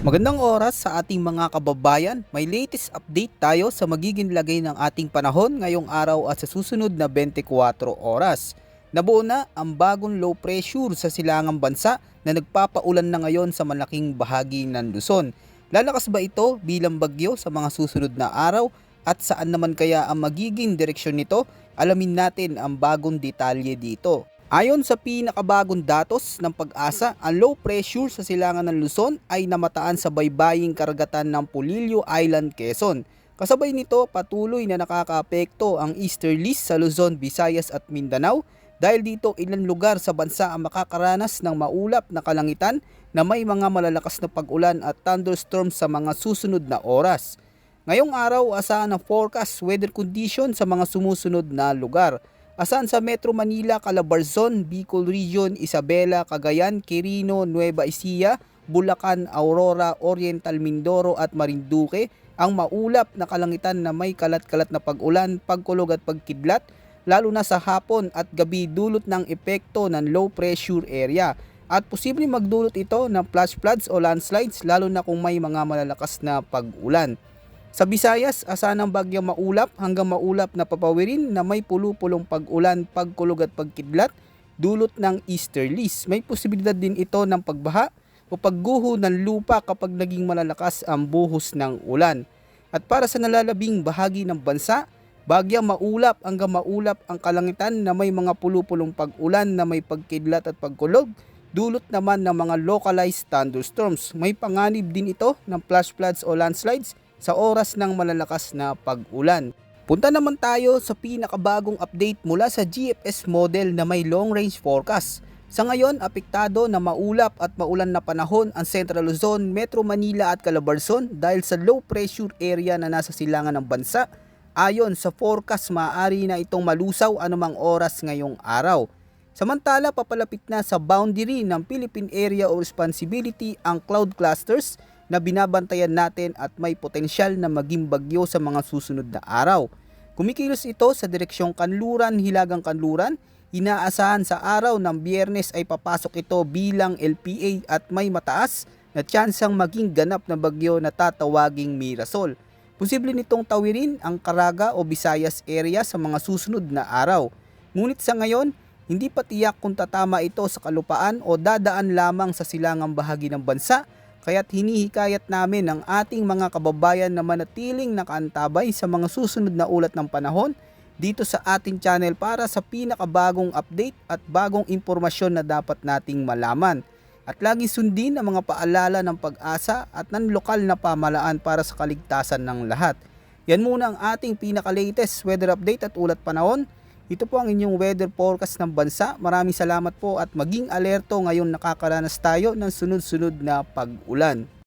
Magandang oras sa ating mga kababayan. May latest update tayo sa magiging lagay ng ating panahon ngayong araw at sa susunod na 24 oras. Nabuo na ang bagong low pressure sa silangang bansa na nagpapaulan na ngayon sa malaking bahagi ng Luzon. Lalakas ba ito bilang bagyo sa mga susunod na araw at saan naman kaya ang magiging direksyon nito? Alamin natin ang bagong detalye dito. Ayon sa pinakabagong datos ng Pag-asa, ang low pressure sa silangan ng Luzon ay namataan sa baybaying karagatan ng Polillo Island, Quezon. Kasabay nito, patuloy na nakakaapekto ang easterlies sa Luzon, Visayas at Mindanao dahil dito ilang lugar sa bansa ang makakaranas ng maulap na kalangitan na may mga malalakas na pag-ulan at thunderstorms sa mga susunod na oras. Ngayong araw, asahan ang forecast weather condition sa mga sumusunod na lugar. Asahan sa Metro Manila, Calabarzon, Bicol Region, Isabela, Cagayan, Quirino, Nueva Ecija, Bulacan, Aurora, Oriental Mindoro at Marinduque ang maulap na kalangitan na may kalat-kalat na pag-ulan, pagkulog at pagkidlat lalo na sa hapon at gabi dulot ng epekto ng low pressure area at posibleng magdulot ito ng flash floods o landslides lalo na kung may mga malalakas na pag-ulan. Sa Visayas, asahan ng bagyang maulap hanggang maulap na papawirin na may pulu-pulong pag-ulan, pagkulog at pagkidlat dulot ng easterlies. May posibilidad din ito ng pagbaha o pagguho ng lupa kapag naging malalakas ang buhos ng ulan. At para sa nalalabing bahagi ng bansa, bagyang maulap hanggang maulap ang kalangitan na may mga pulu-pulong pag-ulan na may pagkidlat at pagkulog dulot naman ng mga localized thunderstorms. May panganib din ito ng flash floods o landslides sa oras ng malalakas na pag-ulan. Punta naman tayo sa pinakabagong update mula sa GFS model na may long range forecast. Sa ngayon, apektado na maulap at maulan na panahon ang Central Luzon, Metro Manila at Calabarzon dahil sa low pressure area na nasa silangan ng bansa. Ayon sa forecast, maaari na itong malusaw anumang oras ngayong araw. Samantala, papalapit na sa boundary ng Philippine Area of Responsibility ang cloud clusters na binabantayan natin at may potensyal na maging bagyo sa mga susunod na araw. Kumikilos ito sa direksyong Kanluran, Hilagang Kanluran. Inaasahan sa araw ng Biyernes ay papasok ito bilang LPA at may mataas na tsansang maging ganap na bagyo na tatawaging Mirasol. Posible nitong tawirin ang Caraga o Visayas area sa mga susunod na araw. Ngunit sa ngayon, hindi pa tiyak kung tatama ito sa kalupaan o dadaan lamang sa silangang bahagi ng bansa. Kaya't hinihikayat namin ang ating mga kababayan na manatiling nakaantabay sa mga susunod na ulat ng panahon dito sa ating channel para sa pinakabagong update at bagong impormasyon na dapat nating malaman. At lagi sundin ang mga paalala ng Pag-asa at ng lokal na pamahalaan para sa kaligtasan ng lahat. Yan muna ang ating pinaka-latest weather update at ulat panahon. Ito po ang inyong weather forecast ng bansa. Maraming salamat po at maging alerto ngayong nakakaranas tayo ng sunod-sunod na pag-ulan.